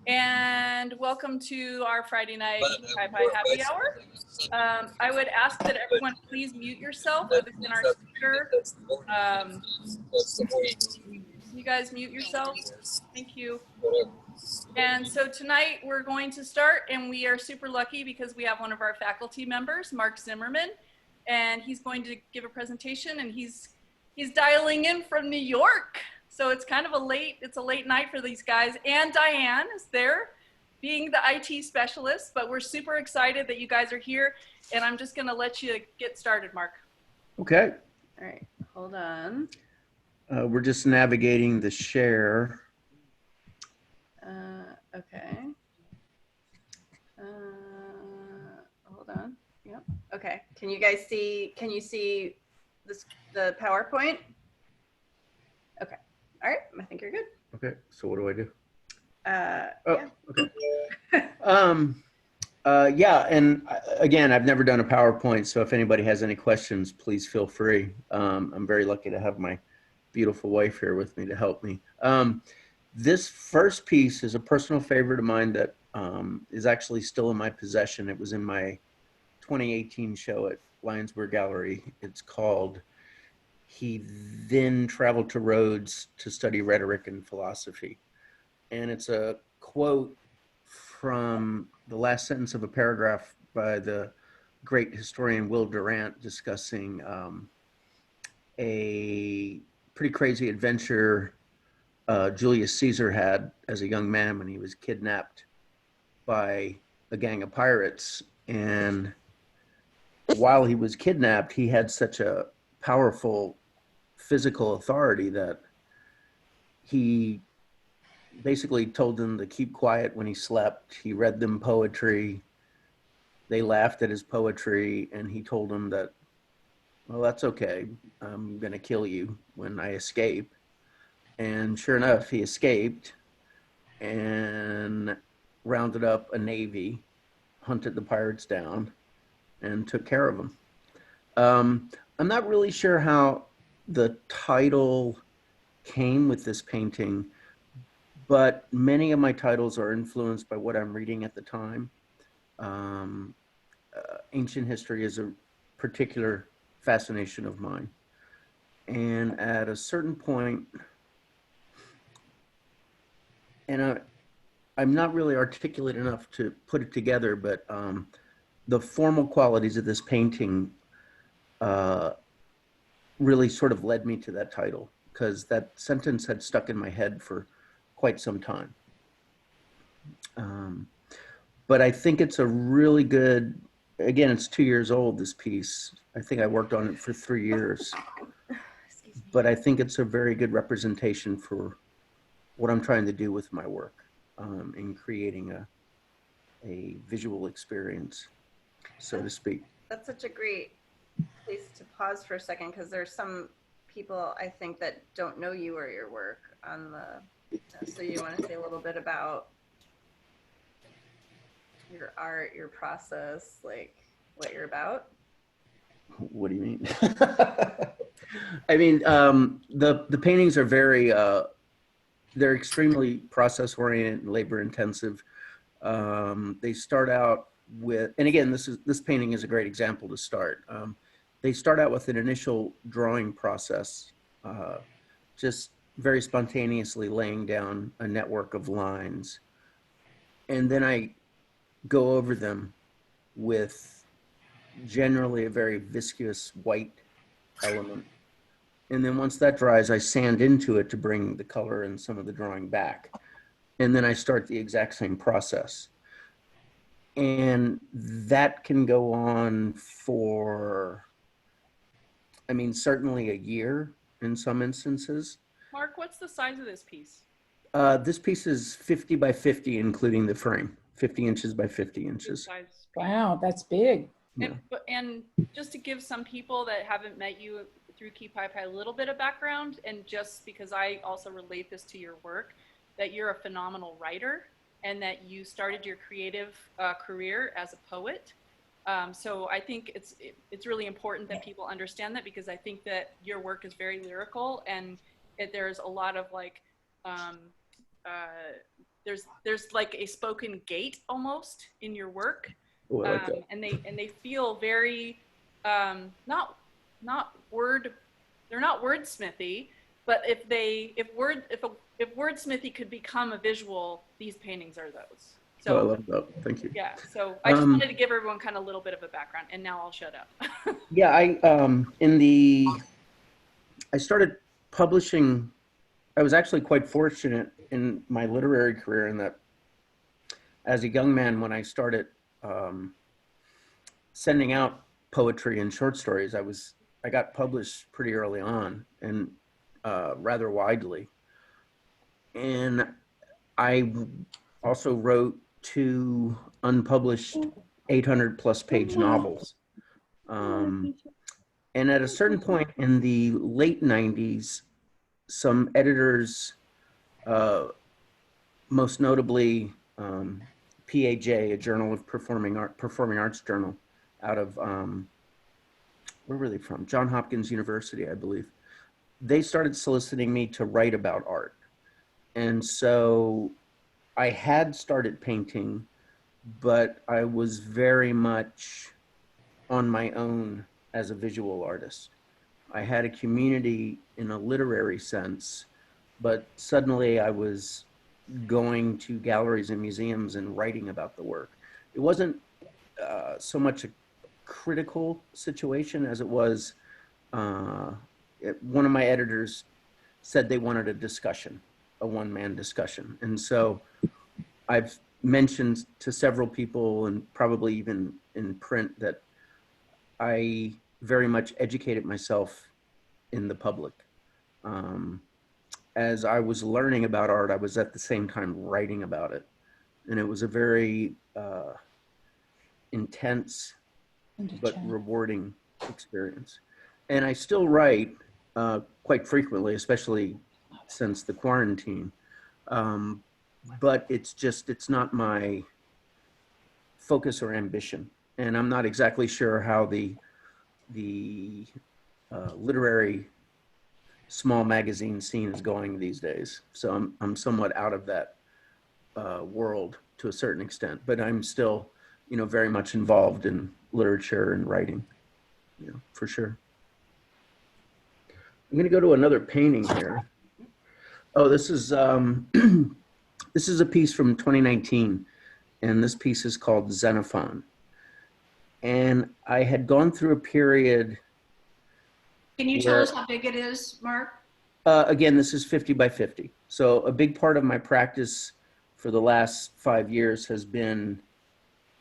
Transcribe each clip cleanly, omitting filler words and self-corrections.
And welcome to our Friday night Kipaipai happy hour. I would ask that everyone please mute yourself other than our speaker. You guys mute yourselves. Thank you. And so tonight we're going to start, and we are super lucky because we have one of our faculty members, Mark Zimmermann, and he's going to give a presentation, and he's dialing in from New York. So it's kind of a late night for these guys. And Diane is there being the IT specialist, but we're super excited that you guys are here. And I'm just gonna let you get started, Mark. Okay. All right, hold on. We're just navigating the share. Okay. Hold on. Yep. Okay. Can you guys see, can you see this, the PowerPoint? Okay. All right. I think you're good. Okay. So what do I do? Yeah. Okay. Yeah. And again, I've never done a PowerPoint. So if anybody has any questions, please feel free. I'm very lucky to have my beautiful wife here with me to help me. This first piece is a personal favorite of mine that is actually still in my possession. It was in my 2018 show at Lionsburg Gallery. It's called He Then Traveled to Rhodes to Study Rhetoric and Philosophy. And it's a quote from the last sentence of a paragraph by the great historian Will Durant discussing a pretty crazy adventure Julius Caesar had as a young man when he was kidnapped by a gang of pirates. And while he was kidnapped, he had such a powerful physical authority that he basically told them to keep quiet when he slept. He read them poetry. They laughed at his poetry, and he told them that, well, that's okay. I'm going to kill you when I escape. And sure enough, he escaped and rounded up a navy, hunted the pirates down, and took care of them. I'm not really sure how the title came with this painting, but many of my titles are influenced by what I'm reading at the time. Ancient history is a particular fascination of mine. And at a certain point, and I'm not really articulate enough to put it together, but the formal qualities of this painting really sort of led me to that title, because that sentence had stuck in my head for quite some time. But I think it's a really good, again, it's 2 years old, this piece. I think I worked on it for 3 years. But I think it's a very good representation for what I'm trying to do with my work in creating a visual experience, so to speak. That's such a great place to pause for a second, because there's some people, I think, that don't know you or your work on the, so you want to say a little bit about your art, your process, like what you're about? What do you mean? I mean, the paintings are very, they're extremely process oriented and labor intensive. They start out with, and again, this painting is a great example to start. They start out with an initial drawing process, just very spontaneously laying down a network of lines. And then I go over them with generally a very viscous white element. And then once that dries, I sand into it to bring the color and some of the drawing back. And then I start the exact same process. And that can go on for, I mean, certainly a year in some instances. Mark, what's the size of this piece? This piece is 50 by 50, including the frame, 50 inches by 50 inches. Wow, that's big. Yeah. And just to give some people that haven't met you through Kipaipai a little bit of background, and just because I also relate this to your work, that you're a phenomenal writer and that you started your creative career as a poet. So I think it's really important that people understand that, because I think that your work is very lyrical, and there's a lot of like there's like a spoken gait almost in your work. Oh, I like that. And they feel very not word, they're not wordsmithy, but if wordsmithy could become a visual, these paintings are those. Oh, I So love that. Thank you. yeah, so I just wanted to give everyone kind of a little bit of a background, and now I'll shut up. Yeah, I started publishing. I was actually quite fortunate in my literary career in that as a young man, when I started sending out poetry and short stories, I got published pretty early on and rather widely. And I also wrote 2 unpublished 800 plus page novels. And at a certain point in the late 90s, some editors, most notably PAJ, a journal of performing arts journal out of, where were they from? Johns Hopkins University, I believe. They started soliciting me to write about art. And so I had started painting, but I was very much on my own as a visual artist. I had a community in a literary sense, but suddenly I was going to galleries and museums and writing about the work. It wasn't so much a critical situation as it was one of my editors said they wanted a discussion, a one-man discussion. And so I've mentioned to several people and probably even in print that I very much educated myself in the public. As I was learning about art, I was at the same time writing about it. And it was a very intense but rewarding experience. And I still write quite frequently, especially since the quarantine. But it's not my focus or ambition. And I'm not exactly sure how the literary small magazine scene is going these days. So I'm somewhat out of that world to a certain extent, but I'm still, very much involved in literature and writing, for sure. I'm going to go to another painting here. Oh, this is this is a piece from 2019, and this piece is called Xenophon. And I had gone through a period. Can you tell us how big it is, Mark? Again, this is 50 by 50. So a big part of my practice for the last 5 years has been,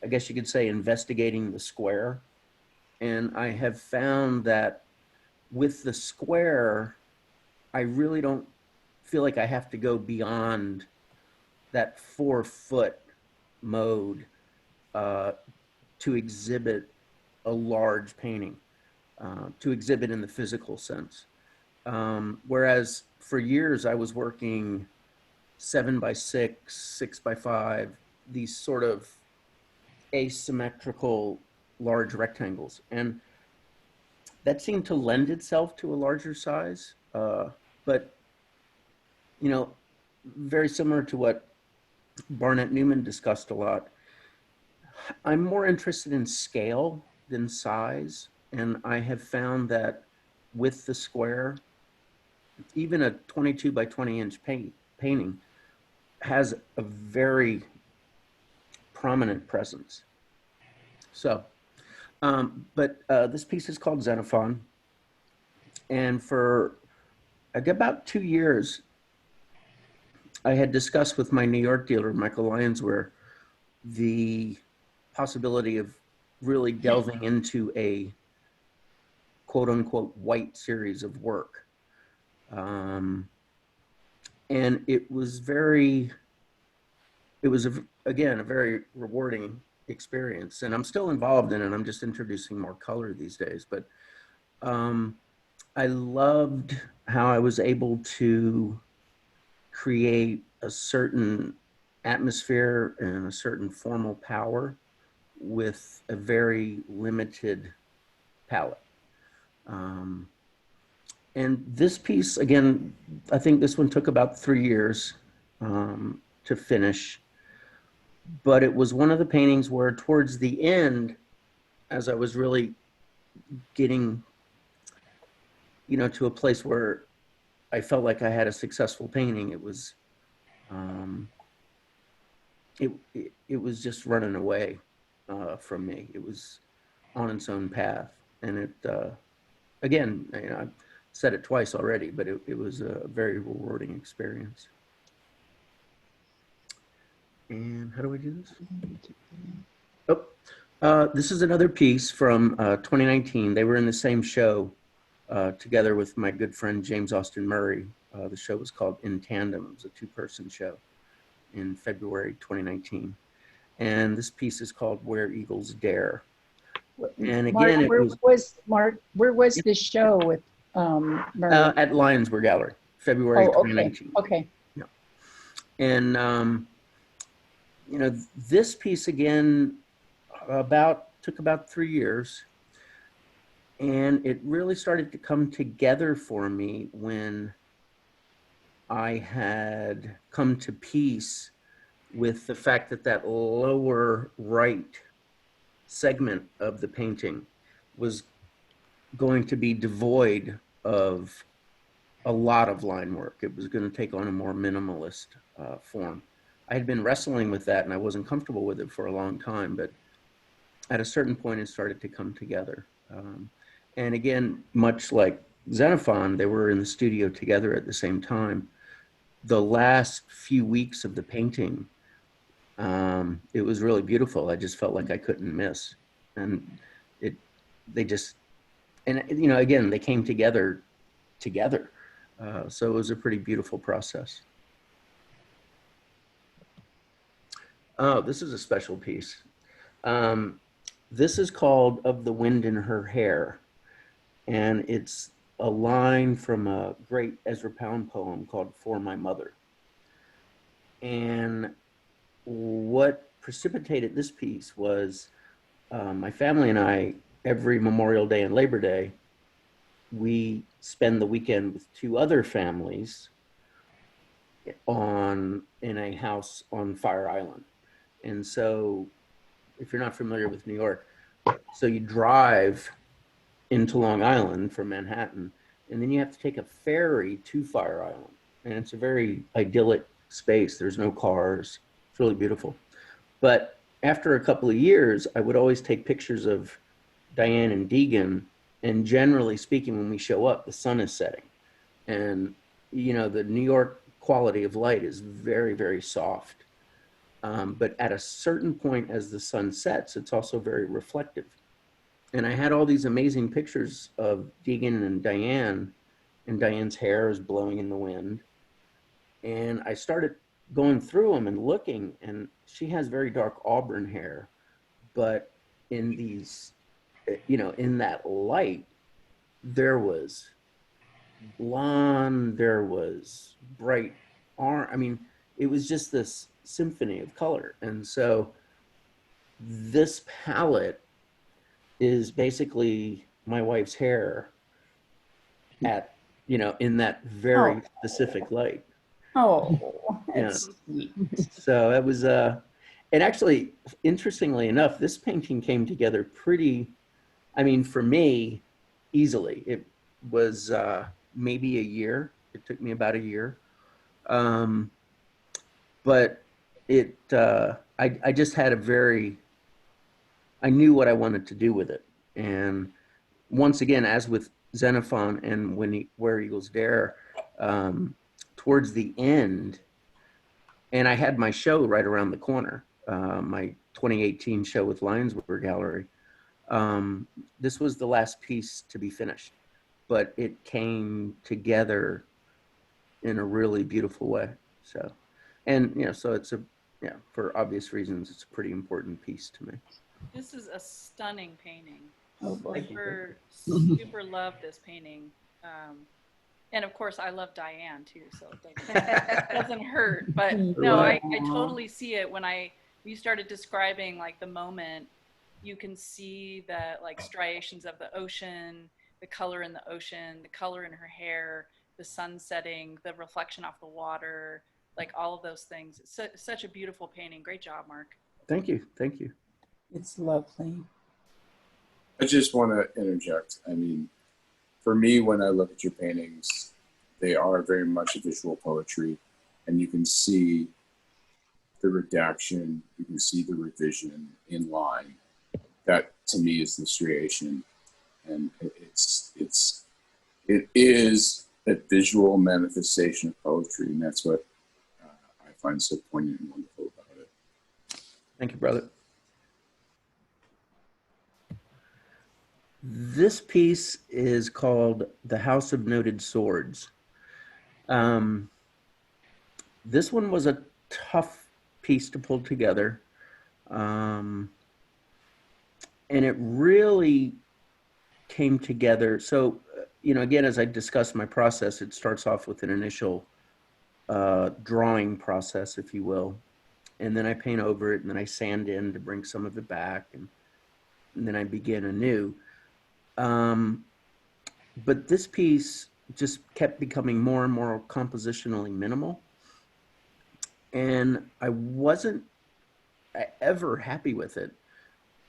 I guess you could say, investigating the square. And I have found that with the square, I really don't feel like I have to go beyond that 4-foot mode to exhibit a large painting, to exhibit in the physical sense. Whereas for years I was working 7 by 6, 6 by 5, these sort of asymmetrical large rectangles. And that seemed to lend itself to a larger size. But, very similar to what Barnett Newman discussed a lot, I'm more interested in scale than size. And I have found that with the square, even a 22 by 20 inch painting has a very prominent presence. So, but this piece is called Xenophon. And for about 2 years, I had discussed with my New York dealer, Michael Lyonsware, the possibility of really delving into a quote unquote white series of work. And it was again, a very rewarding experience. And I'm still involved in it. I'm just introducing more color these days. But I loved how I was able to create a certain atmosphere and a certain formal power with a very limited palette. And this piece, again, I think this one took about 3 years to finish, but it was one of the paintings where towards the end, as I was really getting, to a place where I felt like I had a successful painting, it was, it was just running away from me. It was on its own path. And it, again, I've said it twice already, but it was a very rewarding experience. And how do I do this? Oh, this is another piece from 2019. They were in the same show together with my good friend James Austin Murray. The show was called In Tandem. It was a two-person show in February 2019. And this piece is called Where Eagles Dare. And again, Where was this show with Murray? At Lionsburg Gallery, February 2019. Okay. Yeah. And this piece again took about 3 years, and it really started to come together for me when I had come to peace with the fact that that lower right segment of the painting was going to be devoid of a lot of line work. It was going to take on a more minimalist form. I had been wrestling with that and I wasn't comfortable with it for a long time, but at a certain point it started to come together. And again, much like Xenophon, they were in the studio together at the same time. The last few weeks of the painting, it was really beautiful. I just felt like I couldn't miss. And again, they came together. So it was a pretty beautiful process. Oh, this is a special piece. This is called Of the Wind in Her Hair. And it's a line from a great Ezra Pound poem called For My Mother. And what precipitated this piece was my family and I, every Memorial Day and Labor Day, we spend the weekend with two other families in a house on Fire Island. And so if you're not familiar with New York, so you drive into Long Island from Manhattan, and then you have to take a ferry to Fire Island. And it's a very idyllic space. There's no cars. It's really beautiful. But after a couple of years, I would always take pictures of Diane and Deegan. And generally speaking, when we show up, the sun is setting. And, the New York quality of light is very, very soft. But at a certain point, as the sun sets, it's also very reflective. And I had all these amazing pictures of Deegan and Diane's hair is blowing in the wind. And I started going through them and looking, and she has very dark auburn hair, but in these, in that light, there was blonde, there was bright orange. I mean, it was just this symphony of color. And so this palette is basically my wife's hair at, in that very specific light. Oh, that's sweet. So it was, and actually, interestingly enough, this painting came together for me, easily. It was maybe a year. It took me about a year. But I just had I knew what I wanted to do with it. And once again, as with Xenophon and Where Eagles Dare, towards the end, and I had my show right around the corner, my 2018 show with Lionsburg Gallery. This was the last piece to be finished, but it came together in a really beautiful way. So, and so it's for obvious reasons, it's a pretty important piece to me. This is a stunning painting. Oh, boy. Super love this painting. And of course, I love Diane too, so it doesn't hurt. But no, I totally see it when you started describing like the moment. You can see the like striations of the ocean, the color in the ocean, the color in her hair, the sun setting, the reflection off the water, like all of those things. It's such a beautiful painting. Great job, Mark. Thank you. Thank you. It's lovely. I just want to interject. I mean, for me, when I look at your paintings, they are very much visual poetry, and you can see the redaction, you can see the revision in line. That to me is the striation, and it is a visual manifestation of poetry, and that's what I find so poignant and wonderful about it. Thank you, brother. This piece is called The House of Noted Swords. This one was a tough piece to pull together. And it really came together. So, you know, again, as I discussed my process, it starts off with an initial drawing process, if you will. And then I paint over it, and then I sand in to bring some of it back, and then I begin anew. But this piece just kept becoming more and more compositionally minimal. And I wasn't ever happy with it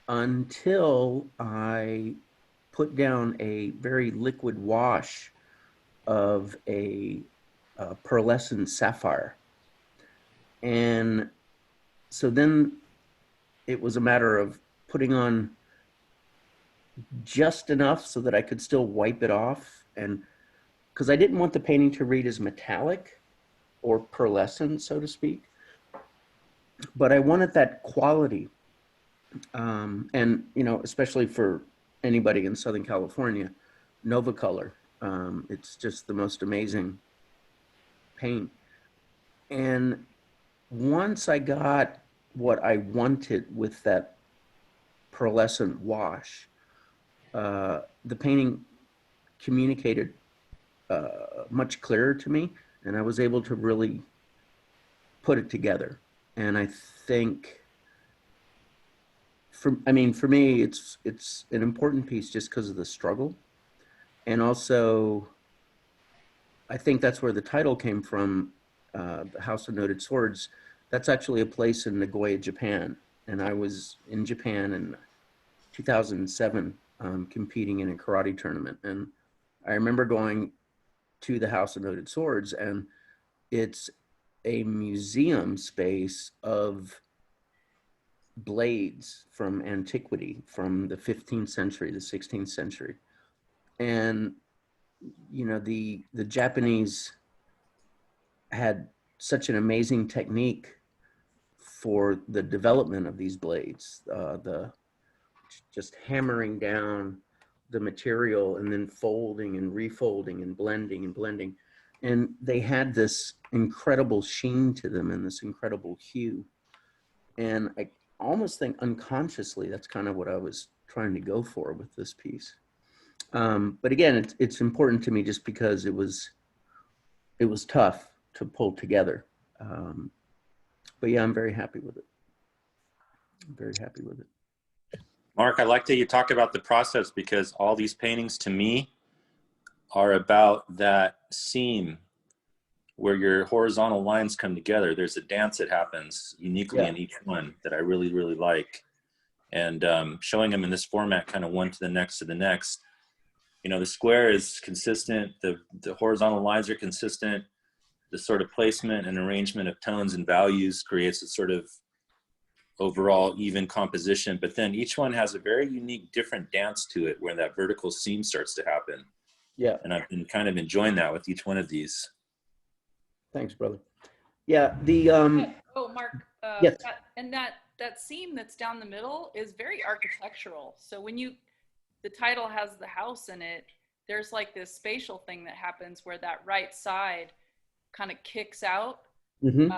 until I put down a very liquid wash of a pearlescent sapphire. And so then it was a matter of putting on just enough so that I could still wipe it off, and because I didn't want the painting to read as metallic or pearlescent, so to speak, but I wanted that quality. And, you know, especially for anybody in Southern California, Nova Color, it's just the most amazing paint. And once I got what I wanted with that pearlescent wash, the painting communicated much clearer to me, and I was able to really put it together. And I think, for me, it's an important piece just because of the struggle, and also I think that's where the title came from, the House of Noted Swords. That's actually a place in Nagoya, Japan, and I was in Japan in 2007. Competing in a karate tournament. And I remember going to the House of Noted Swords, and it's a museum space of blades from antiquity, from the 15th century, the 16th century. And, you know, the Japanese had such an amazing technique for the development of these blades, just hammering down the material and then folding and refolding and blending. And they had this incredible sheen to them and this incredible hue. And I almost think unconsciously, that's kind of what I was trying to go for with this piece. But again, it's important to me just because it was tough to pull together. But yeah, I'm very happy with it. I'm very happy with it. Mark, I like that you talk about the process, because all these paintings to me are about that seam where your horizontal lines come together. There's a dance that happens uniquely in each one that I really, really like. And showing them in this format, kind of one to the next, you know, the square is consistent. The horizontal lines are consistent. The sort of placement and arrangement of tones and values creates a sort of overall even composition, but then each one has a very unique different dance to it where that vertical seam starts to happen. Yeah. And I've been kind of enjoying that with each one of these. Thanks, brother. Yeah, Oh, Mark, yes. that seam that's down the middle is very architectural. So when the title has the house in it, there's like this spatial thing that happens where that right side kind of kicks out. Mm-hmm.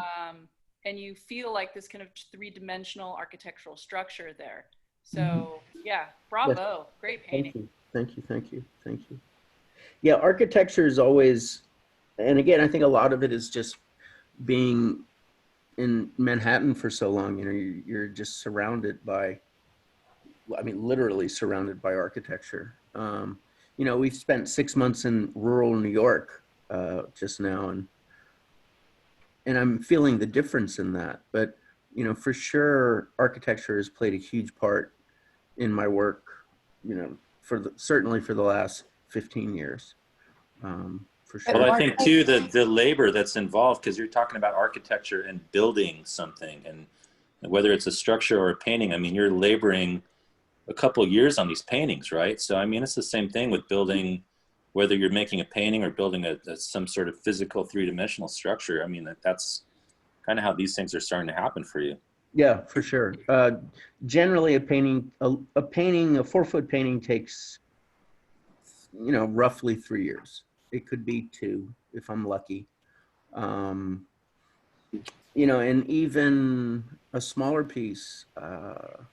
And you feel like this kind of three-dimensional architectural structure there. So yeah, bravo, yes. Great painting. Thank you. Yeah, architecture is always, and again, I think a lot of it is just being in Manhattan for so long. You know, you're just surrounded by, I mean, literally surrounded by architecture. You know, we've spent 6 months in rural New York just now, and and I'm feeling the difference in that. But, you know, for sure, architecture has played a huge part in my work, you know, certainly for the last 15 years, for But Well, sure. I Mark, think too the labor that's involved, because you're talking about architecture and building something, and whether it's a structure or a painting, I mean, you're laboring a couple of years on these paintings, right? So I mean, it's the same thing with building, whether you're making a painting or building some sort of physical three-dimensional structure. I mean, that's kind of how these things are starting to happen for you. Yeah, for sure. Generally, a 4-foot painting takes, you know, roughly 3 years. It could be 2 if I'm lucky. You know, and even a smaller piece, you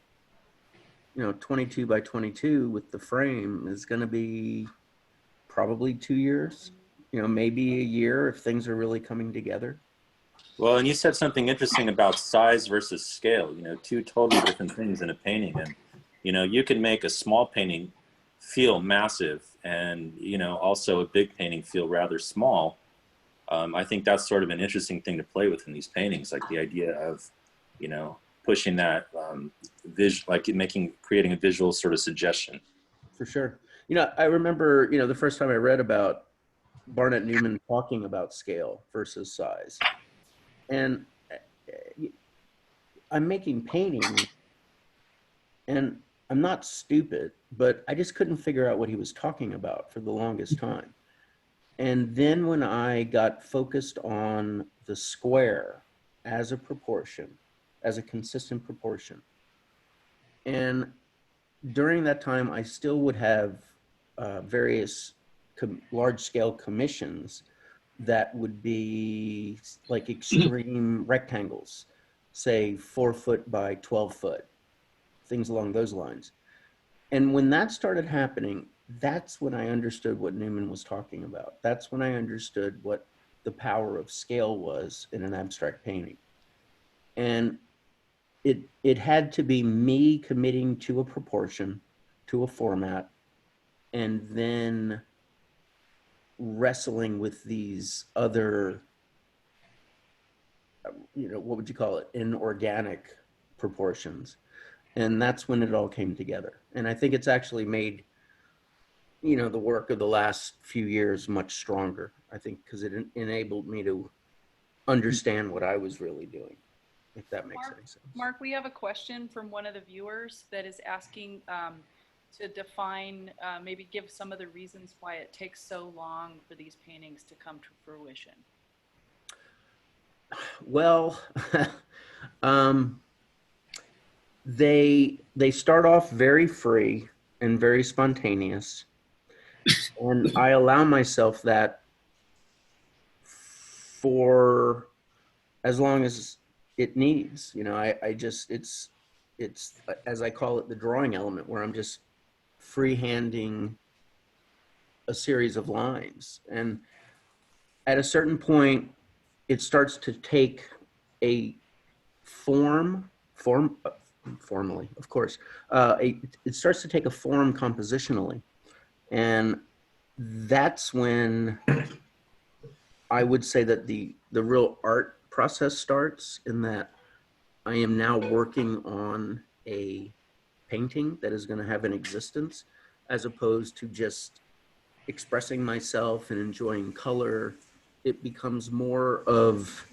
know, 22 by 22 with the frame is going to be probably 2 years, you know, maybe a year if things are really coming together. Well, and you said something interesting about size versus scale, you know, two totally different things in a painting. And, you know, you can make a small painting feel massive and, you know, also a big painting feel rather small. I think that's sort of an interesting thing to play with in these paintings, like the idea of, you know, pushing that like creating a visual sort of suggestion. For sure. You know, I remember, you know, the first time I read about Barnett Newman talking about scale versus size. And I'm making paintings and I'm not stupid, but I just couldn't figure out what he was talking about for the longest time. And then when I got focused on the square as a proportion, as a consistent proportion, and during that time, I still would have various large scale commissions that would be like extreme rectangles, say 4 foot by 12 foot, things along those lines. And when that started happening, that's when I understood what Newman was talking about. That's when I understood what the power of scale was in an abstract painting. And it had to be me committing to a proportion, to a format, and then wrestling with these other, you know, what would you call it, inorganic proportions. And that's when it all came together. And I think it's actually made, you know, the work of the last few years much stronger, I think, because it enabled me to understand what I was really doing, if that makes any sense. Mark, we have a question from one of the viewers that is asking to define, maybe give some of the reasons why it takes so long for these paintings to come to fruition. Well, they start off very free and very spontaneous, and I allow myself that for as long as it needs. You know, I just it's as I call it, the drawing element, where I'm just freehanding a series of lines, and at a certain point, it starts to take a formally, of course, it starts to take a form compositionally. And that's when I would say that the real art process starts, in that I am now working on a painting that is going to have an existence, as opposed to just expressing myself and enjoying color. It becomes more of,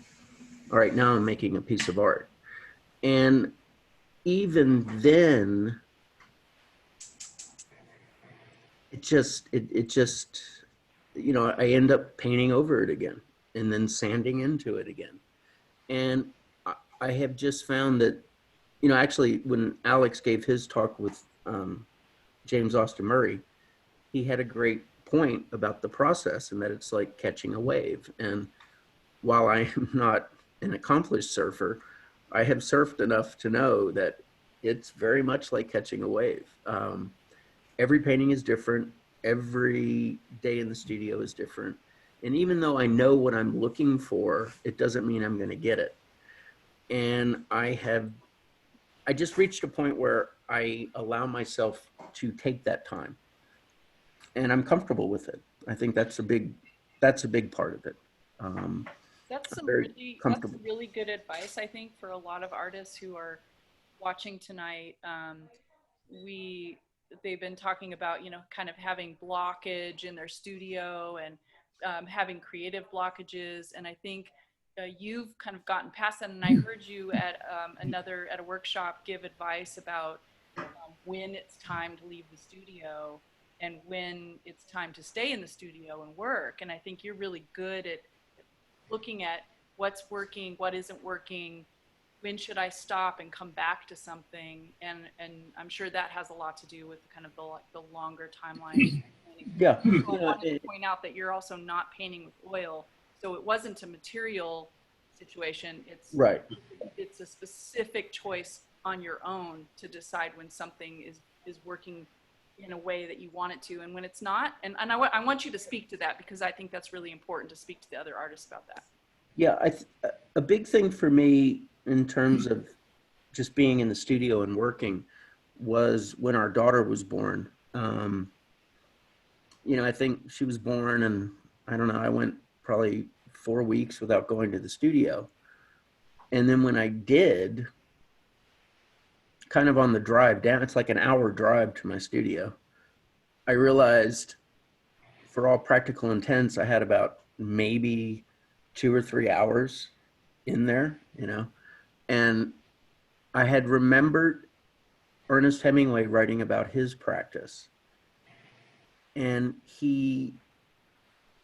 all right, now I'm making a piece of art. And even then, it just, you know, I end up painting over it again and then sanding into it again. And I have just found that, you know, actually when Alex gave his talk with James Austin Murray, he had a great point about the process, and that it's like catching a wave. And while I am not an accomplished surfer, I have surfed enough to know that it's very much like catching a wave. Every painting is different. Every day in the studio is different. And even though I know what I'm looking for, it doesn't mean I'm going to get it. And I just reached a point where I allow myself to take that time, and I'm comfortable with it. I think that's a big part of it. That's some very really, that's comfortable. really good advice, I think, for a lot of artists who are watching tonight. We, they've been talking about, you know, kind of having blockage in their studio and having creative blockages. And I think you've kind of gotten past that. And I heard you at at a workshop give advice about when it's time to leave the studio and when it's time to stay in the studio and work. And I think you're really good at looking at what's working, what isn't working, when should I stop and come back to something. And I'm sure that has a lot to do with kind of the longer timeline. Yeah. So I wanted to point out that you're also not painting with oil. So it wasn't a material situation. Right. It's a specific choice on your own to decide when something is working in a way that you want it to and when it's not. And I want you to speak to that because I think that's really important to speak to the other artists about that. Yeah, a big thing for me in terms of just being in the studio and working was when our daughter was born. You know, I think she was born and I don't know, I went probably 4 weeks without going to the studio. And then when I did, kind of on the drive down, it's like an hour drive to my studio, I realized for all practical intents, I had about maybe 2 or 3 hours in there, you know, and I had remembered Ernest Hemingway writing about his practice. And he,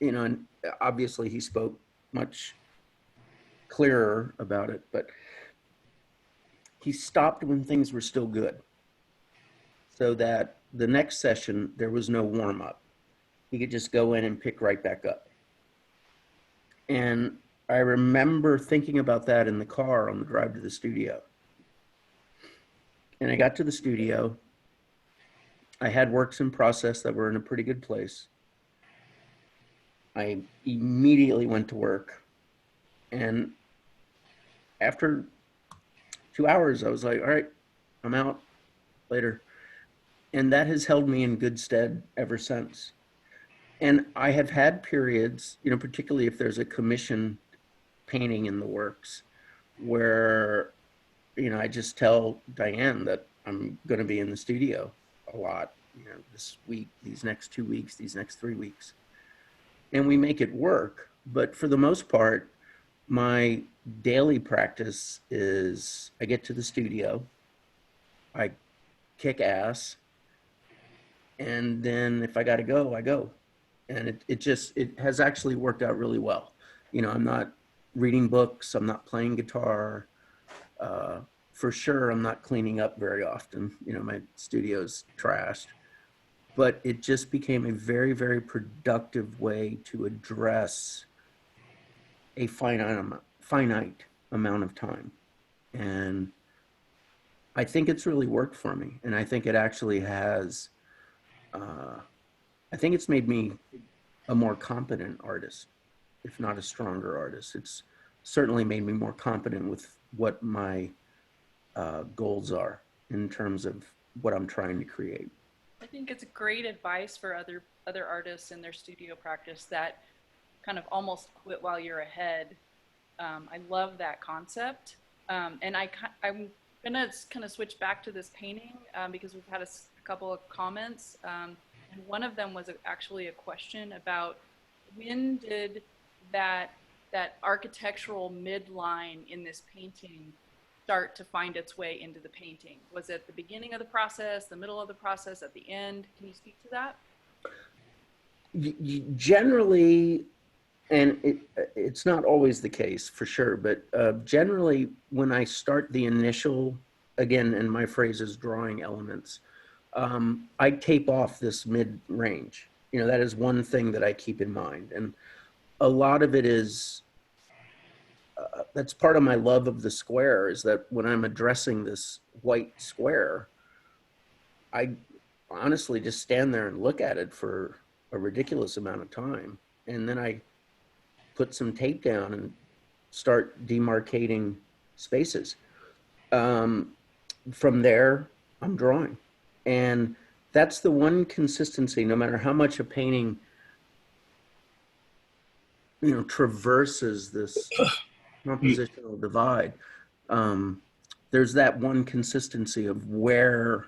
you know, and obviously he spoke much clearer about it, but he stopped when things were still good so that the next session, there was no warm up. He could just go in and pick right back up. And I remember thinking about that in the car on the drive to the studio. And I got to the studio. I had works in process that were in a pretty good place. I immediately went to work. And after 2 hours, I was like, all right, I'm out later. And that has held me in good stead ever since. And I have had periods, you know, particularly if there's a commission painting in the works, where, you know, I just tell Diane that I'm going to be in the studio a lot, you know, this week, these next 2 weeks, these next 3 weeks. And we make it work. But for the most part, my daily practice is I get to the studio, I kick ass, and then if I got to go, I go. And it has actually worked out really well. You know, I'm not reading books, I'm not playing guitar. For sure, I'm not cleaning up very often. You know, my studio's trashed. But it just became a very, very productive way to address a finite amount of time. And I think it's really worked for me. And I think it actually has, I think it's made me a more competent artist, if not a stronger artist. It's certainly made me more competent with what my goals are in terms of what I'm trying to create. I think it's great advice for other artists in their studio practice that kind of almost quit while you're ahead. I love that concept. And I'm going to kind of switch back to this painting because we've had a couple of comments. And one of them was actually a question about when did that architectural midline in this painting start to find its way into the painting? Was it the beginning of the process, the middle of the process, at the end? Can you speak to that? Generally, and it's not always the case for sure, but generally when I start the initial, again, and my phrase is drawing elements, I tape off this mid-range. You know, that is one thing that I keep in mind. And a lot of it is, that's part of my love of the square, is that when I'm addressing this white square, I honestly just stand there and look at it for a ridiculous amount of time. And then I put some tape down and start demarcating spaces. From there, I'm drawing. And that's the one consistency, no matter how much a painting traverses this compositional divide. There's that one consistency of where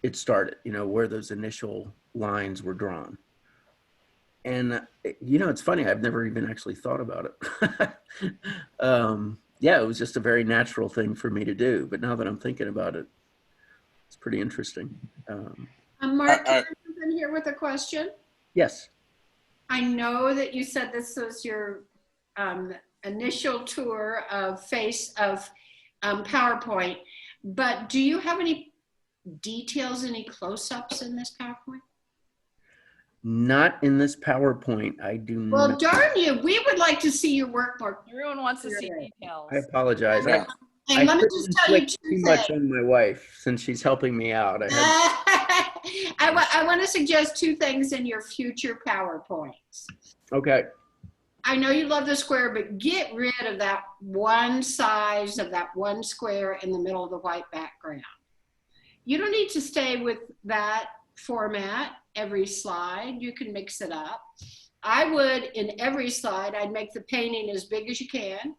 it started, where those initial lines were drawn. And, it's funny, I've never even actually thought about it. Yeah, it was just a very natural thing for me to do. But now that I'm thinking about it, it's pretty interesting. Mark, can I jump in here with a question? Yes. I know that you said this was your initial tour of PowerPoint, but do you have any details, any close-ups in this PowerPoint? Not in this PowerPoint. I do not. Well, darn you. We would like to see your work more. Everyone wants to see details. I apologize. Yeah. And let me couldn't just tell you inflict two too much things. on my wife since she's helping me out. I want to suggest two things in your future PowerPoints. Okay. I know you love the square, but get rid of that one size of that one square in the middle of the white background. You don't need to stay with that format every slide. You can mix it up. I would, in every slide, I'd make the painting as big as you can.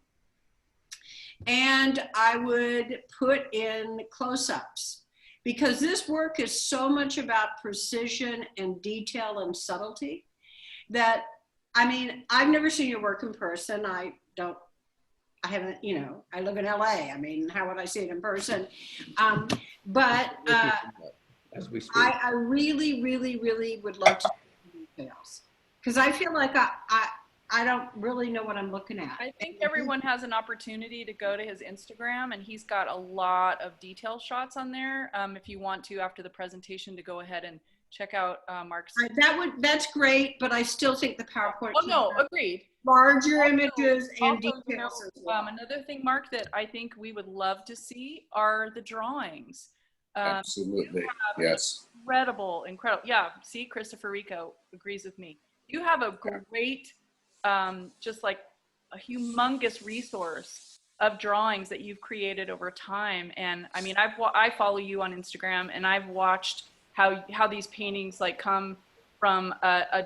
And I would put in close-ups, because this work is so much about precision and detail and subtlety that, I mean, I've never seen your work in person. I haven't, I live in LA. I mean, how would I see it in person? But as we speak. I really, really, really would love to see the details, because I feel like I don't really know what I'm looking at. I think everyone has an opportunity to go to his Instagram, and he's got a lot of detail shots on there. If you want to, after the presentation, to go ahead and check out Mark's. That's great, but I still think the PowerPoint. Oh no, agreed. Larger images and details. Another thing, Mark, that I think we would love to see are the drawings. Absolutely, yes. Incredible. Yeah, see, Christopher Rico agrees with me. You have a great, just like a humongous resource of drawings that you've created over time. And I mean, I follow you on Instagram, and I've watched how these paintings like come from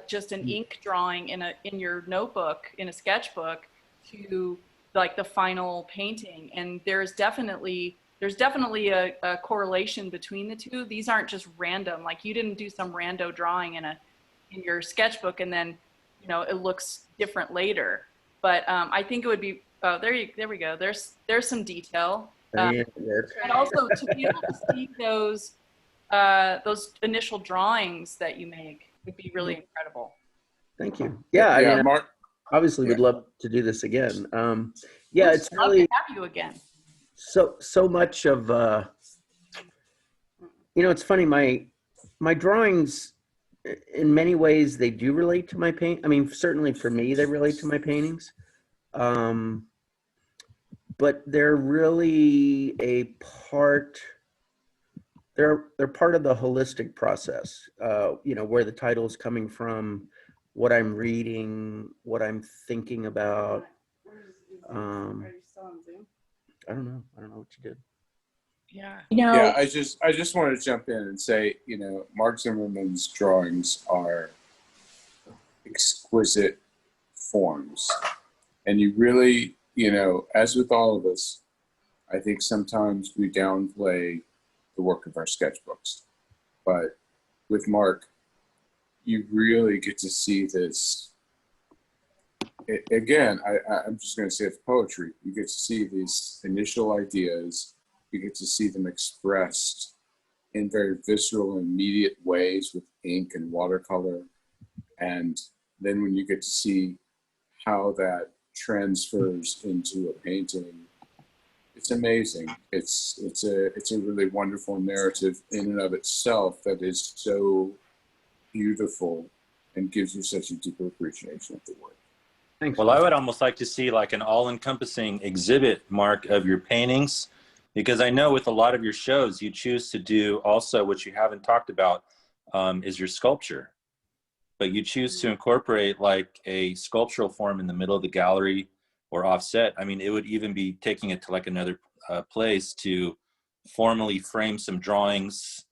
just an ink drawing in your notebook, in a sketchbook, to like the final painting. And there's definitely a correlation between the two. These aren't just random. Like, you didn't do some rando drawing in your sketchbook and then it looks different later. But I think it would be there we go. There's some detail. And also to be able to see those initial drawings that you make would be really incredible. Thank you. Yeah, I mean, Mark. Obviously, would love to do this again. Yeah, it's really love to have you again. So much of it's funny. My drawings, in many ways, they do relate to my paint. I mean, certainly for me, they relate to my paintings. But they're really a part. They're part of the holistic process. Where the title is coming from, what I'm reading, what I'm thinking about. I don't know what you did. Yeah. Yeah, I just want to jump in and say, Mark Zimmermann's drawings are exquisite forms. And you really, as with all of us, I think sometimes we downplay the work of our sketchbooks. But with Mark, you really get to see this. Again, I'm just going to say it's poetry. You get to see these initial ideas. You get to see them expressed in very visceral and immediate ways with ink and watercolor. And then when you get to see how that transfers into a painting, it's amazing. It's a really wonderful narrative in and of itself that is so beautiful and gives you such a deeper appreciation of the work. Thanks. Well, I would almost like to see like an all-encompassing exhibit, Mark, of your paintings, because I know with a lot of your shows, you choose to do also what you haven't talked about is your sculpture. But you choose to incorporate like a sculptural form in the middle of the gallery or offset. I mean, it would even be taking it to like another place to formally frame some drawings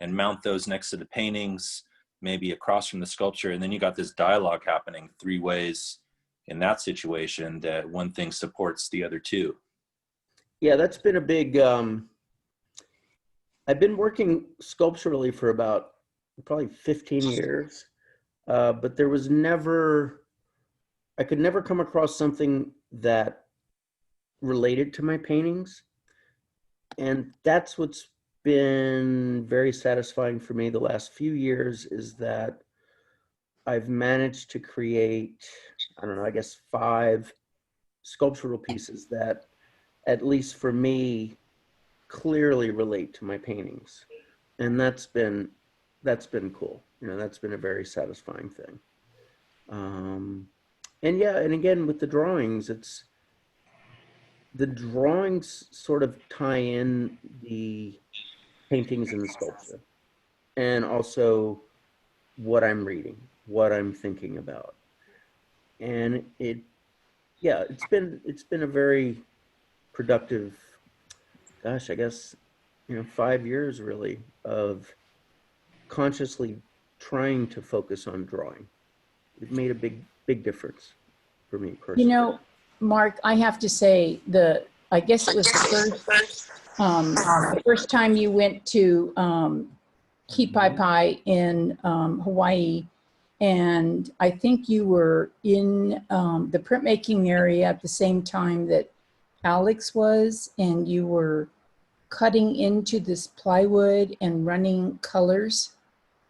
and mount those next to the paintings, maybe across from the sculpture. And then you got this dialogue happening 3 ways in that situation, that one thing supports the other two. Yeah, that's been a big, I've been working sculpturally for about probably 15 years, but there was never, I could never come across something that related to my paintings. And that's what's been very satisfying for me the last few years, is that I've managed to create, I don't know, I guess 5 sculptural pieces that, at least for me, clearly relate to my paintings. And that's been cool. You know, that's been a very satisfying thing. And yeah, and again, with the drawings, the drawings sort of tie in the paintings and the sculpture, and also what I'm reading, what I'm thinking about. And yeah, it's been a very productive, gosh, I guess, 5 years really of consciously trying to focus on drawing. It made a big difference for me personally. You know, Mark, I have to say, I guess it was the first time you went to Kipaipai in Hawaii, and I think you were in the printmaking area at the same time that Alex was, and you were cutting into this plywood and running colors.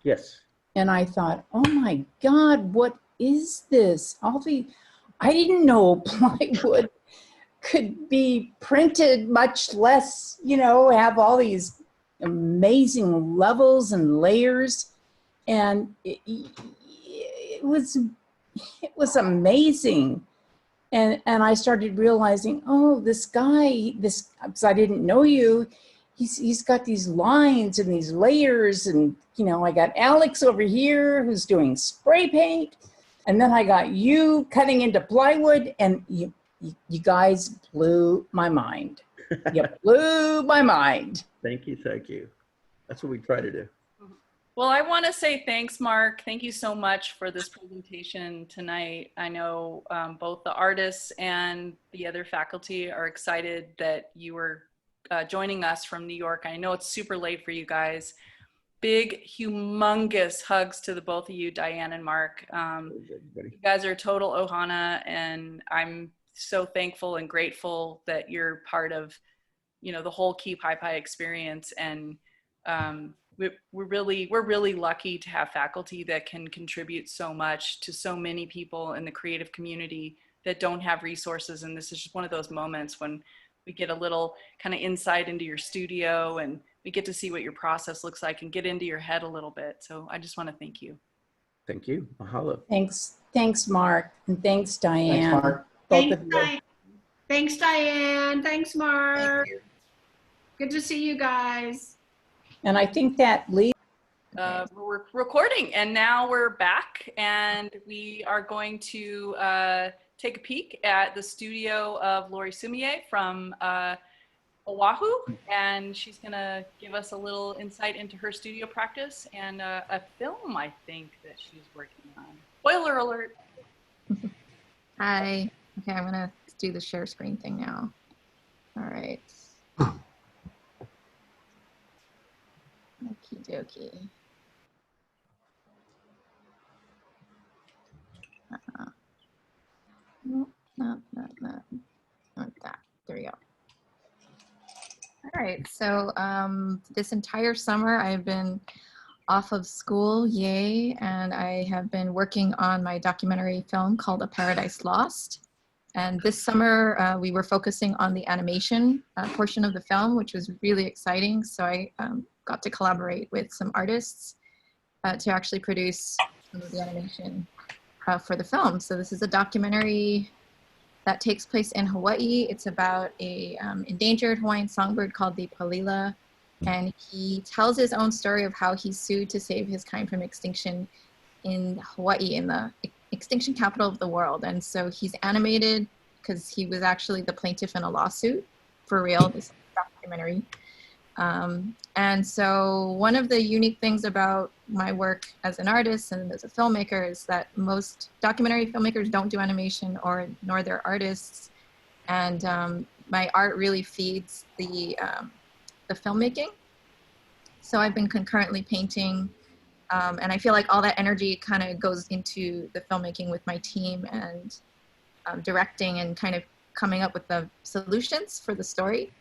Yes. And I thought, oh my God, what is this? I didn't know plywood could be printed, much less, have all these amazing levels and layers. And it was amazing. And I started realizing, oh, this guy, because I didn't know you, he's got these lines and these layers, and I got Alex over here who's doing spray paint, and then I got you cutting into plywood, and you guys blew my mind. You blew my mind. Thank you. That's what we try to do. Well, I want to say thanks, Mark. Thank you so much for this presentation tonight. I know both the artists and the other faculty are excited that you were joining us from New York. I know it's super late for you guys. Big, humongous hugs to the both of you, Diane and Mark. You guys are total ohana, and I'm so thankful and grateful that you're part of, the whole Kipaipai experience. And we're really lucky to have faculty that can contribute so much to so many people in the creative community that don't have resources. And this is just one of those moments when we get a little kind of insight into your studio, and we get to see what your process looks like and get into your head a little bit. So I just want to thank you. Thank you. Mahalo. Thanks, Mark, and thanks, Diane. Thanks, Mark. Both Thanks, of you. Diane. Thanks, Diane. Thanks, Mark. Thank you. Good to see you guys. And I think that leads. We're recording, and now we're back, and we are going to take a peek at the studio of Laurie Sumiye from Oahu, and she's gonna give us a little insight into her studio practice and a film, I think, that she's working on. Spoiler alert. Hi. Okay, I'm gonna do the share screen thing now. All right. Okie dokie. No, not that. There we go. All right, so this entire summer I've been off of school, yay, and I have been working on my documentary film called A Paradise Lost. And this summer we were focusing on the animation portion of the film, which was really exciting. So I got to collaborate with some artists to actually produce some of the animation for the film. So this is a documentary that takes place in Hawaii. It's about a endangered Hawaiian songbird called the palila, and he tells his own story of how he sued to save his kind from extinction in Hawaii, in the extinction capital of the world. And so he's animated because he was actually the plaintiff in a lawsuit, for real, this documentary. And so one of the unique things about my work as an artist and as a filmmaker is that most documentary filmmakers don't do animation nor they're artists. And my art really feeds the filmmaking. So I've been concurrently painting, and I feel like all that energy kind of goes into the filmmaking with my team and directing and kind of coming up with the solutions for the story.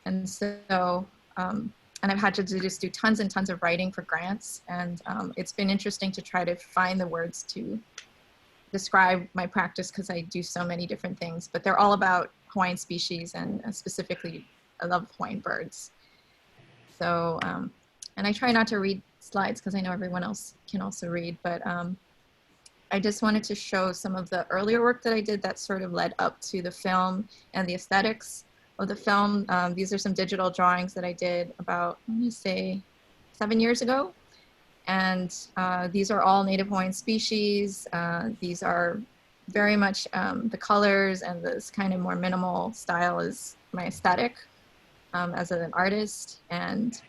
And so, and I've had to just do tons and tons of writing for grants. And it's been interesting to try to find the words to describe my practice because I do so many different things, but they're all about Hawaiian species and specifically I love Hawaiian birds. So, and I try not to read slides because I know everyone else can also read, but I just wanted to show some of the earlier work that I did that sort of led up to the film and the aesthetics of the film. These are some digital drawings that I did about, let me say, 7 years ago. And these are all native Hawaiian species. These are very much the colors and this kind of more minimal style is my aesthetic as an artist. And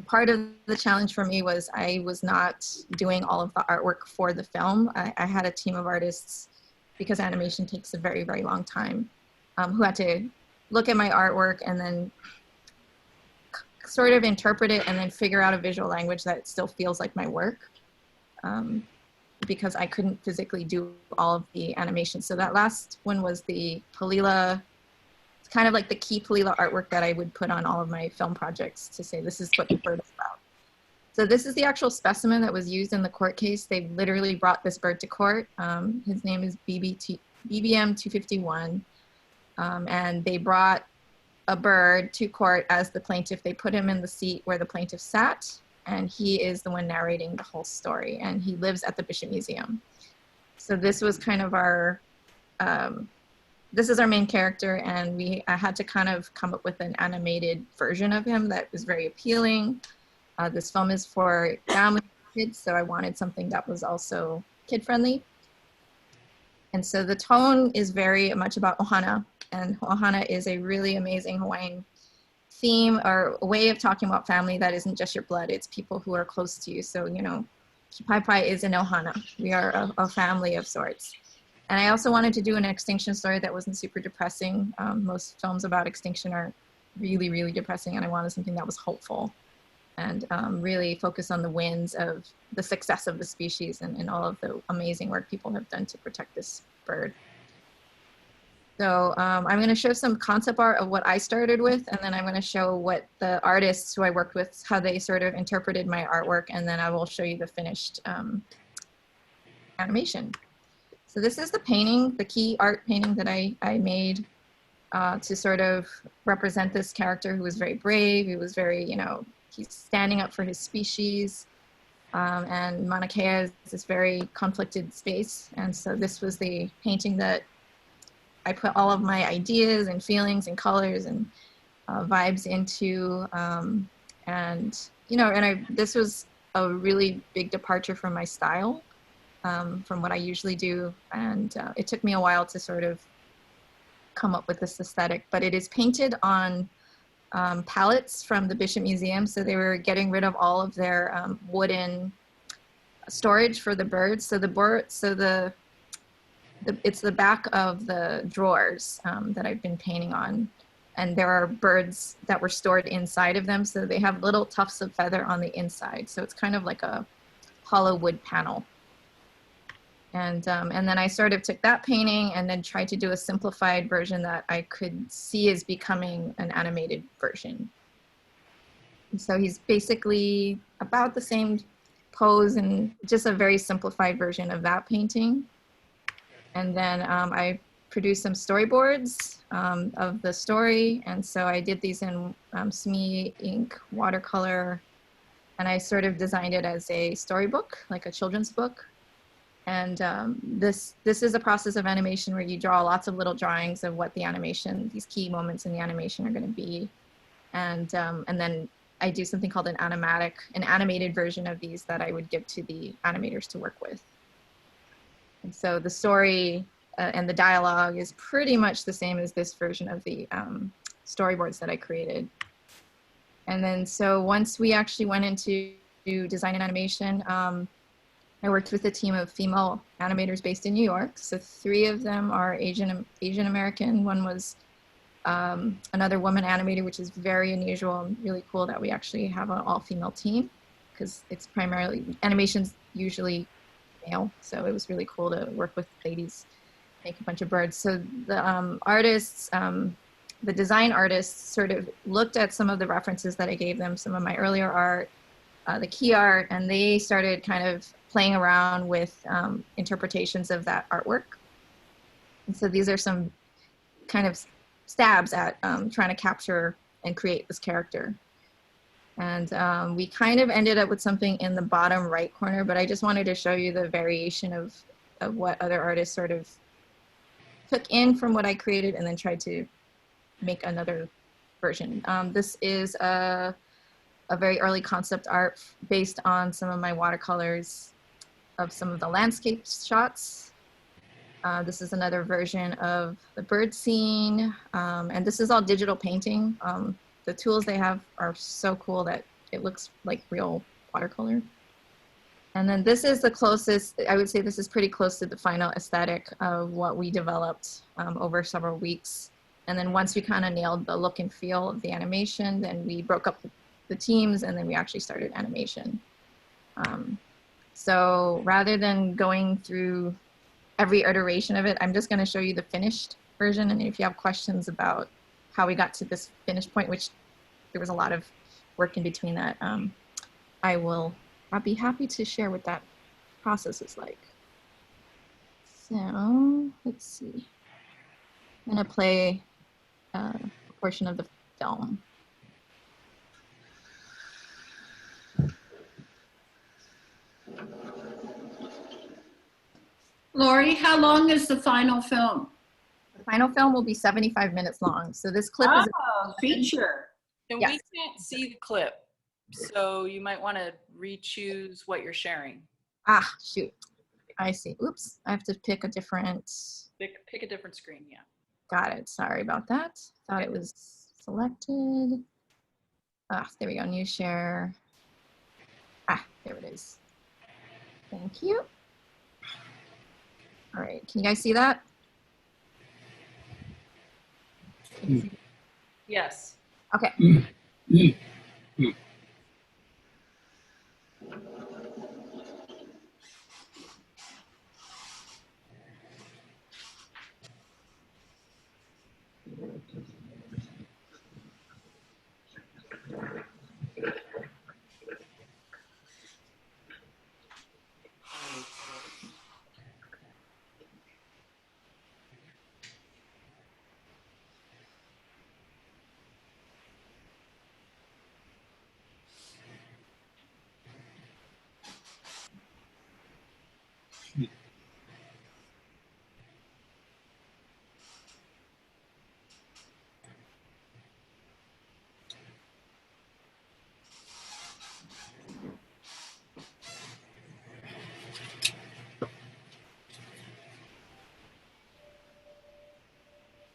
part of the challenge for me was I was not doing all of the artwork for the film. I had a team of artists, because animation takes a very, very long time, who had to look at my artwork and then sort of interpret it and then figure out a visual language that still feels like my work, because I couldn't physically do all of the animation. So that last one was the Palila. It's kind of like the key Palila artwork that I would put on all of my film projects to say this is what the bird is about. So this is the actual specimen that was used in the court case. They literally brought this bird to court. His name is BBM 251. And they brought a bird to court as the plaintiff. They put him in the seat where the plaintiff sat, and he is the one narrating the whole story, and he lives at the Bishop Museum. So this was kind of our, this is our main character, and I had to kind of come up with an animated version of him that was very appealing. This film is for families and kids, so I wanted something that was also kid-friendly. And so the tone is very much about ohana, and ohana is a really amazing Hawaiian theme or a way of talking about family that isn't just your blood, it's people who are close to you. So, you know, Kipaipai is an ohana. We are a family of sorts. And I also wanted to do an extinction story that wasn't super depressing. Most films about extinction are really, really depressing, and I wanted something that was hopeful and really focus on the wins of the success of the species and all of the amazing work people have done to protect this bird. So I'm going to show some concept art of what I started with, and then I'm going to show what the artists who I worked with, how they sort of interpreted my artwork, and then I will show you the finished animation. So this is the painting, the key art painting that I made to sort of represent this character who was very brave. He was very, you know, he's standing up for his species. And Mauna Kea is this very conflicted space. And so this was the painting that I put all of my ideas and feelings and colors and vibes into. And, you know, and this was a really big departure from my style, from what I usually do. And it took me a while to sort of come up with this aesthetic, but it is painted on pallets from the Bishop Museum. So they were getting rid of all of their wooden storage for the birds. So it's the back of the drawers that I've been painting on. And there are birds that were stored inside of them. So they have little tufts of feather on the inside. So it's kind of like a hollow wood panel. And then I sort of took that painting and then tried to do a simplified version that I could see as becoming an animated version. And so he's basically about the same pose and just a very simplified version of that painting. And then I produced some storyboards of the story. And so I did these in Sumiye ink watercolor. And I sort of designed it as a storybook, like a children's book. And this is a process of animation where you draw lots of little drawings of what the animation, these key moments in the animation are going to be. And then I do something called an animated version of these that I would give to the animators to work with. And so the story and the dialogue is pretty much the same as this version of the storyboards that I created. And then so once we actually went into design and animation, I worked with a team of female animators based in New York. So 3 of them are Asian American. One was another woman animator, which is very unusual and really cool that we actually have an all-female team, because it's primarily animation's usually male. So it was really cool to work with ladies, make a bunch of birds. So the artists, the design artists sort of looked at some of the references that I gave them, some of my earlier art, the key art, and they started kind of playing around with interpretations of that artwork. And so these are some kind of stabs at trying to capture and create this character. And we kind of ended up with something in the bottom right corner, but I just wanted to show you the variation of what other artists sort of took in from what I created and then tried to make another version. This is a very early concept art based on some of my watercolors of some of the landscape shots. This is another version of the bird scene. And this is all digital painting. The tools they have are so cool that it looks like real watercolor. And then this is the closest, I would say this is pretty close to the final aesthetic of what we developed over several weeks. And then once we kind of nailed the look and feel of the animation, then we broke up the teams and then we actually started animation. So rather than going through every iteration of it, I'm just going to show you the finished version. And if you have questions about how we got to this finished point, which there was a lot of work in between that, I'll be happy to share what that process is like. So let's see. I'm going to play a portion of the film. Laurie, how long is the final film? The final film will be 75 minutes long. So this clip is a feature. And Yes. we can't see the clip, so you might want to re-choose what you're sharing. shoot. I see. Oops. I have to pick a different. Pick a different screen, yeah. Got it. Sorry about that. Thought it was selected. There we go. New share. There it is. Thank you. All right. Can you guys see that? Yes. Okay.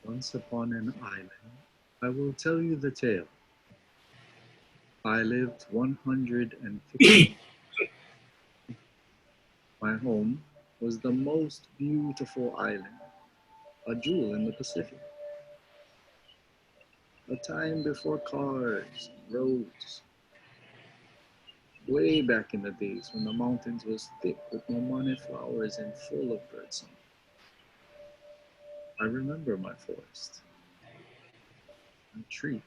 Once upon an island, I will tell you the tale. I lived 150. My home was the most beautiful island, a jewel in the Pacific. A time before cars, roads. Way back in the days when the mountains was thick with mamone flowers and full of birdsong. I remember my forest, my tree,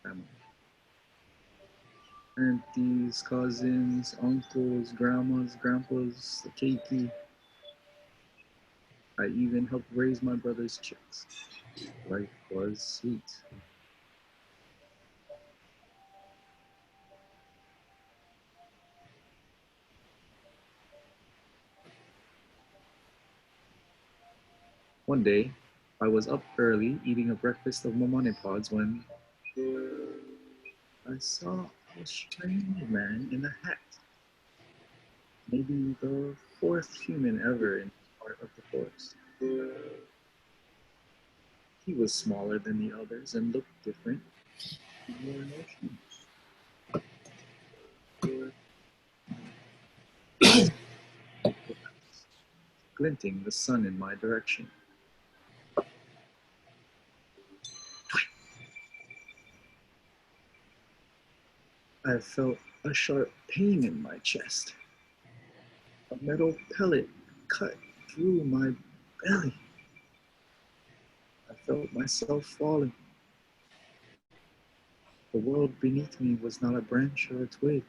family. Aunties, cousins, uncles, grandmas, grandpas, the keiki. I even helped raise my brother's chicks. Life was sweet. One day, I was up early eating a breakfast of mamane pods when I saw a strange man in a hat. Maybe the 4th human ever in this part of the forest. He He was smaller than the others and looked different. More emotions. Glinting the sun in my direction. I felt a sharp pain in my chest. A metal pellet cut through my belly. I felt myself falling. The world beneath me was not a branch or a twig.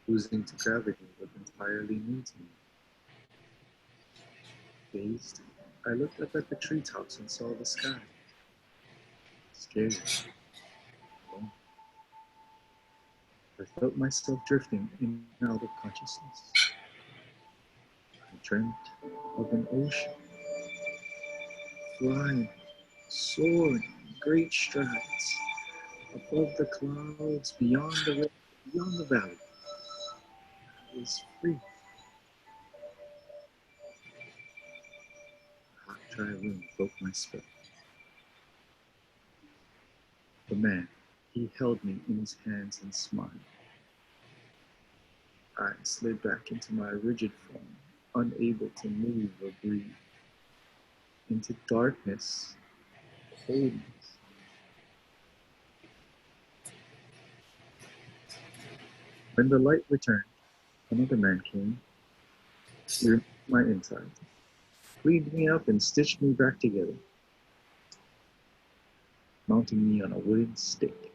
Losing to gravity was entirely new to me. Dazed, I looked up at the treetops and saw the sky. Scared. Alone. I felt myself drifting in and out of consciousness. I dreamt of an ocean, flying, soaring in great strides, above the clouds, beyond the river, beyond the valley. I was free. A hot, dry room broke my spell. The man, he held me in his hands and smiled. I slid back into my rigid form, unable to move or breathe. Into darkness, coldness. When the light returned, another man came, through my insides, cleaned me up and stitched me back together, mounting me on a wooden stake.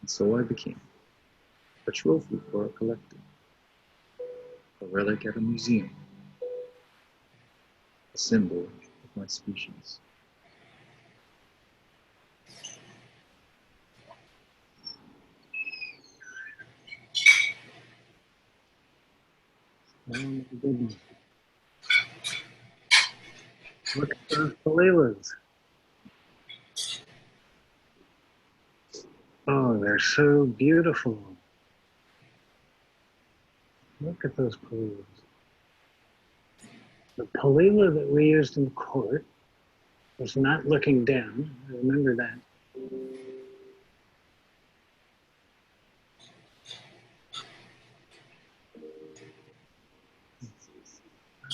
And so I became a trophy for a collector, a relic at a museum, a symbol of my species. Oh my goodness. Look at those palelas. Oh, they're so beautiful. Look at those palelas. The palela that we used in court was not looking down. I remember that.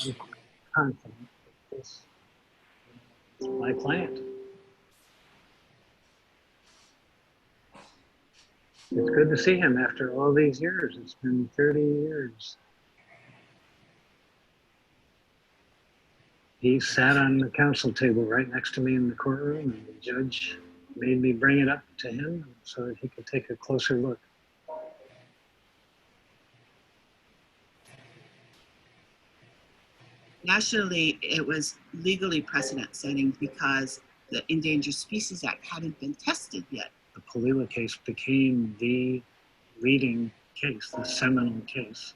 I'm confident that this is my plant. It's good to see him after all these years. It's been 30 years. He sat on the council table right next to me in the courtroom, and the judge made me bring it up to him so that he could take a closer look. Nationally, it was legally precedent setting because the Endangered Species Act hadn't been tested yet. The Palila case became the leading case, the seminal case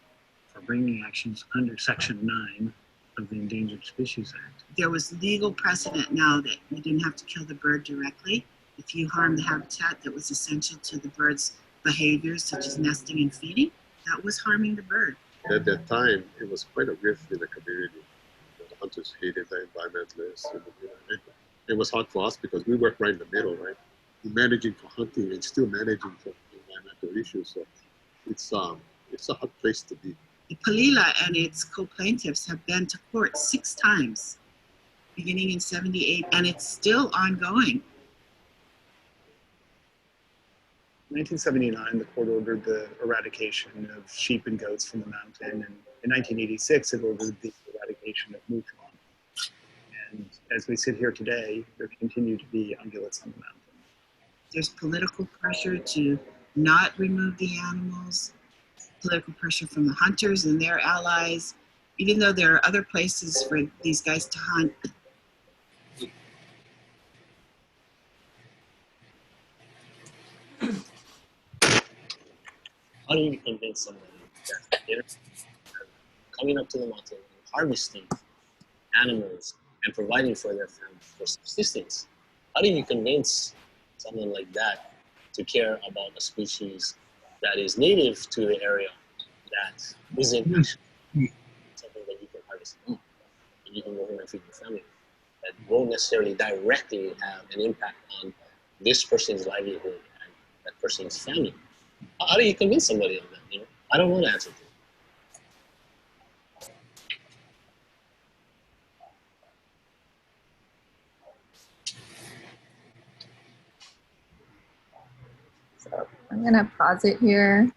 for bringing actions under Section 9 of the Endangered Species Act. There was legal precedent now that you didn't have to kill the bird directly. If you harmed the habitat that was essential to the bird's behaviors, such as nesting and feeding, that was harming the bird. At that time, it was quite a rift in the community. The hunters hated the environmentalists. And, it was hard for us because we worked right in the middle, right? We're managing for hunting and still managing for environmental issues. So it's a hard place to be. The Palila and its co-plaintiffs have been to court 6 times, beginning in '78, and it's still ongoing. In 1979, the court ordered the eradication of sheep and goats from the mountain, and in 1986, it ordered the eradication of mouflon. And as we sit here today, there continue to be ungulates on the mountain. There's political pressure to not remove the animals, political pressure from the hunters and their allies, even though there are other places for these guys to hunt. How do you convince somebody that they're coming up to the mountain and harvesting animals and providing for their family for subsistence? How do you convince someone like that to care about a species that is native to the area that isn't actually something that you can harvest? And you can go home and feed your family. That won't necessarily directly have an impact on this person's livelihood and that person's family. How do you convince somebody on that? You know, I don't know the answer to it. So I'm gonna pause it here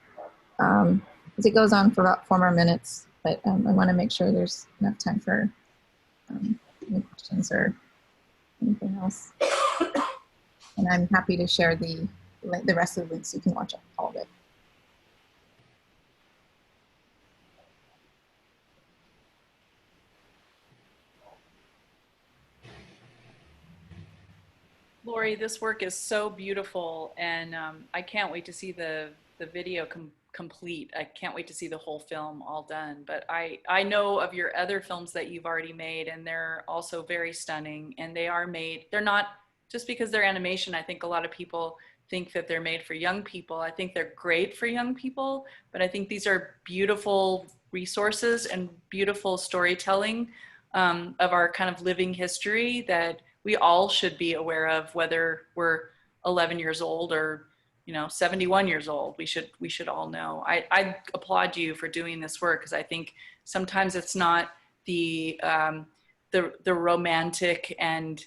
because it goes on for about 4 more minutes, but I want to make sure there's enough time for any questions or anything else. And I'm happy to share the rest of the links. You can watch all of it. Laurie, this work is so beautiful, and I can't wait to see the video complete. I can't wait to see the whole film all done. But I know of your other films that you've already made, and they're also very stunning. And they are made, they're not just because they're animation. I think a lot of people think that they're made for young people. I think they're great for young people, but I think these are beautiful resources and beautiful storytelling of our kind of living history that we all should be aware of, whether we're 11 years old or 71 years old. We should all know. I applaud you for doing this work, because I think sometimes it's not the romantic and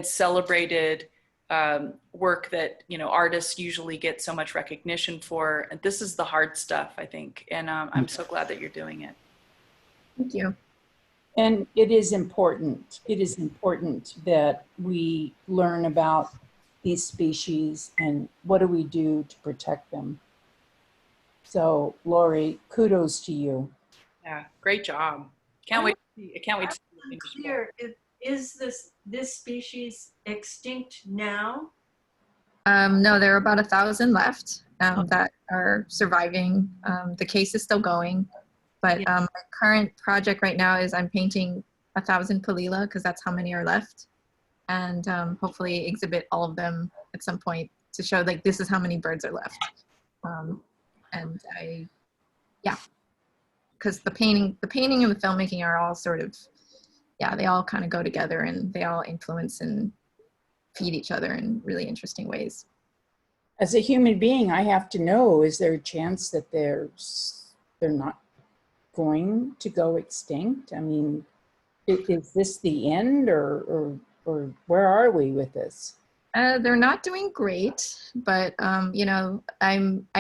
celebrated work that artists usually get so much recognition for. And this is the hard stuff, I think, and I'm so glad that you're doing it. Thank you. And it is important. It is important that we learn about these species and what do we do to protect them. So, Laurie, kudos to you. Yeah, great job. Can't wait to see the clear. Is this species extinct now? No, there are about 1,000 left that are surviving. The case is still going. But my current project right now is I'm painting 1,000 Palila, because that's how many are left. And hopefully exhibit all of them at some point to show like this is how many birds are left. Because the painting and the filmmaking are all sort of, they all kind of go together, and they all influence and feed each other in really interesting ways. As a human being, I have to know, is there a chance that they're not going to go extinct? I mean, is this the end, or where are we with this? They're not doing great, but I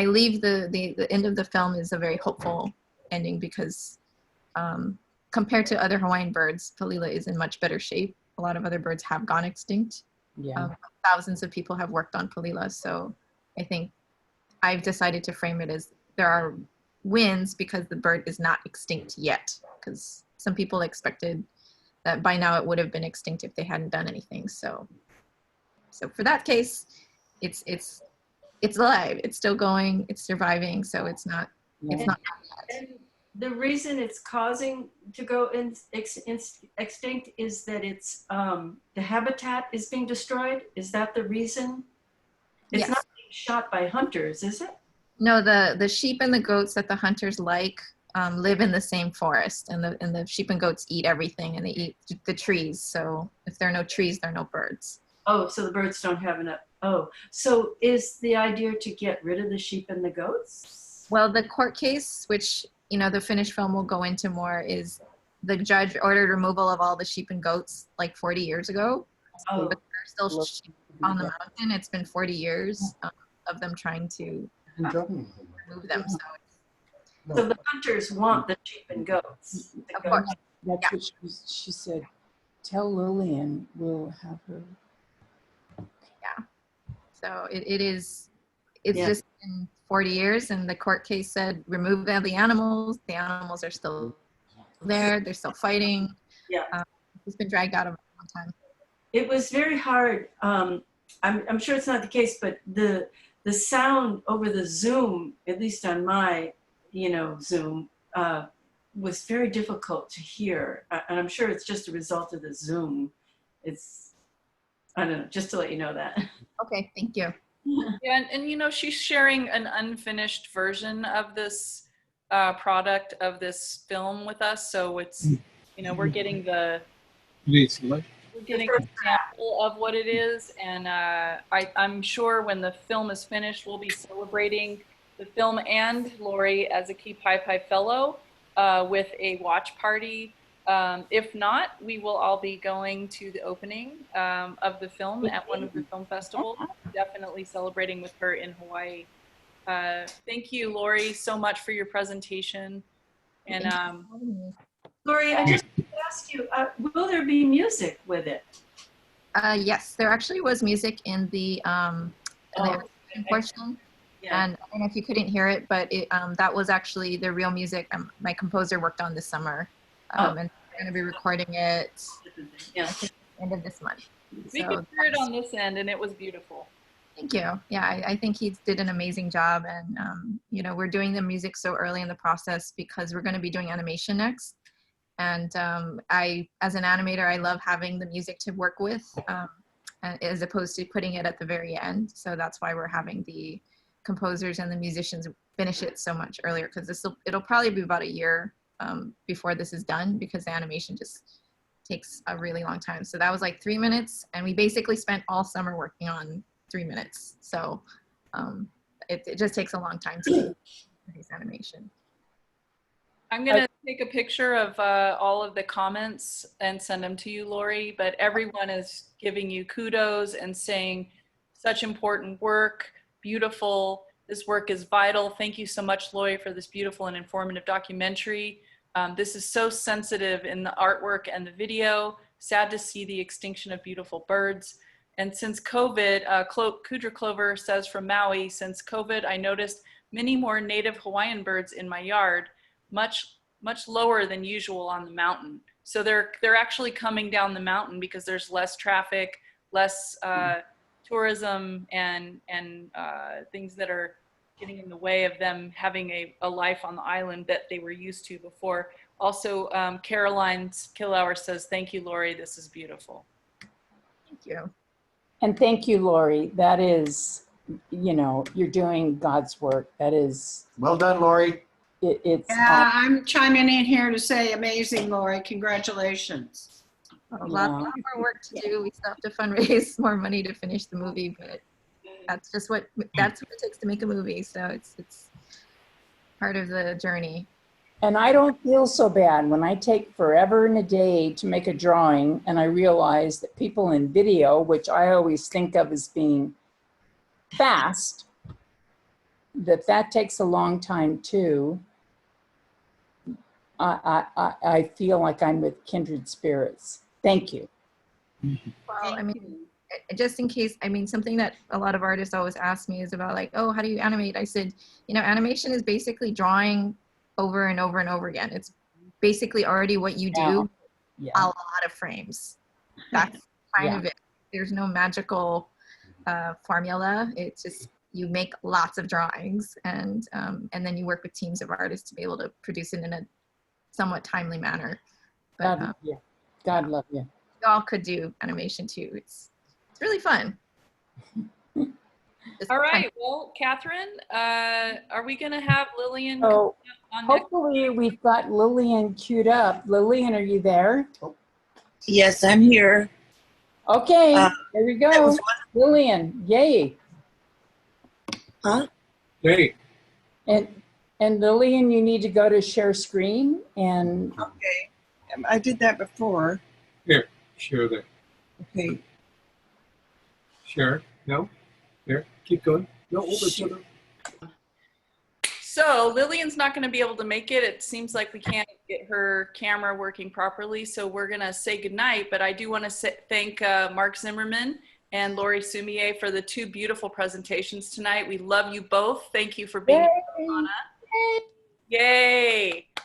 leave the end of the film is a very hopeful ending, because compared to other Hawaiian birds, Palila is in much better shape. A lot of other birds have gone extinct. Yeah. Thousands of people have worked on Palila, so I think I've decided to frame it as there are wins because the bird is not extinct yet, because some people expected that by now it would have been extinct if they hadn't done anything. So for that case, it's alive, it's still going, it's surviving, so it's not yet. And the reason it's causing to go extinct is that it's the habitat is being destroyed. Is that the reason? It's not being shot by hunters, is it? No, the sheep and the goats that the hunters live in the same forest, and the sheep and goats eat everything, and they eat the trees. So if there are no trees, there are no birds. Oh, so the birds don't have enough. Oh, so is the idea to get rid of the sheep and the goats? Well, the court case, which the finished film will go into more, is the judge ordered removal of all the sheep and goats like 40 years ago. Oh. But there are still sheep on the mountain. It's been 40 years of them trying to remove them. So the hunters want the sheep and goats. Of course. That's what she said. Tell Lillian we'll have her. Yeah. So it's just been 40 years, and the court case said remove the animals. The animals are still there. They're still fighting. Yeah. It's been dragged out of a long time. It was very hard. I'm sure it's not the case, but the sound over the Zoom, at least on my Zoom, was very difficult to hear. And I'm sure it's just a result of the Zoom. I don't know, just to let you know that. Okay, thank you. Yeah, and she's sharing an unfinished version of this product of this film with us. So it's, you know, we're getting a sample of what it is. And I'm sure when the film is finished, we'll be celebrating the film and Laurie as a Kipaipai fellow with a watch party. If not, we will all be going to the opening of the film at one of the film festivals, definitely celebrating with her in Hawaii. Thank you, Laurie, so much for your presentation. And Laurie, I just want to ask you, will there be music with it? Yes, there actually was music in the portion. Yeah. And I don't know if you couldn't hear it, but that was actually the real music my composer worked on this summer. And we're going to be recording it at the end of this month. We could hear it on this end, and it was beautiful. Thank you. Yeah, I think he did an amazing job. And, you know, we're doing the music so early in the process because we're going to be doing animation next. And as an animator, I love having the music to work with as opposed to putting it at the very end. So that's why we're having the composers and the musicians finish it so much earlier, because it'll probably be about a year before this is done, because the animation just takes a really long time. So that was like 3 minutes, and we basically spent all summer working on 3 minutes. So it just takes a long time to produce animation. I'm going to take a picture of all of the comments and send them to you, Laurie, but everyone is giving you kudos and saying such important work, beautiful. This work is vital. Thank you so much, Laurie, for this beautiful and informative documentary. This is so sensitive in the artwork and the video. Sad to see the extinction of beautiful birds. And since COVID, Kudra Clover says from Maui, since COVID, I noticed many more native Hawaiian birds in my yard, much lower than usual on the mountain. So they're actually coming down the mountain because there's less traffic, less tourism, and things that are getting in the way of them having a life on the island that they were used to before. Also, Caroline Killauer says, thank you, Laurie, this is beautiful. Thank you. And thank you, Laurie. That is, you know, you're doing God's work. That is. Well done, Laurie. It's. Yeah, I'm chiming in here to say amazing, Laurie. Congratulations. A lot more work to do. We still have to fundraise more money to finish the movie, but that's just what it takes to make a movie. So it's part of the journey. And I don't feel so bad when I take forever and a day to make a drawing and I realize that people in video, which I always think of as being fast, that takes a long time too. I feel like I'm with kindred spirits. Thank you. Well, I mean, just in case, I mean, something that a lot of artists always ask me is about like, oh, how do you animate? I said, you know, animation is basically drawing over and over and over again. It's basically already what you do, a lot of frames. That's kind of it. There's no magical formula. It's just, you make lots of drawings and then you work with teams of artists to be able to produce it in a somewhat timely manner. But, God love you. You all could do animation too. It's really fun. All right, well, Catherine, are we going to have Lillian? So hopefully we've got Lillian queued up. Lillian, are you there? Yes, I'm here. Okay, there we go. Lillian, yay. Huh? Yay. And Lillian, you need to go to share screen and. Okay, I did that before. Here, share that. Okay. Share. No? There. Keep going. No, over to the. So Lillian's not going to be able to make it. It seems like we can't get her camera working properly. So we're going to say goodnight. But I do want to thank Mark Zimmermann and Laurie Sumiye for the two beautiful presentations tonight. We love you both. Thank you for being here, Anna. Yay.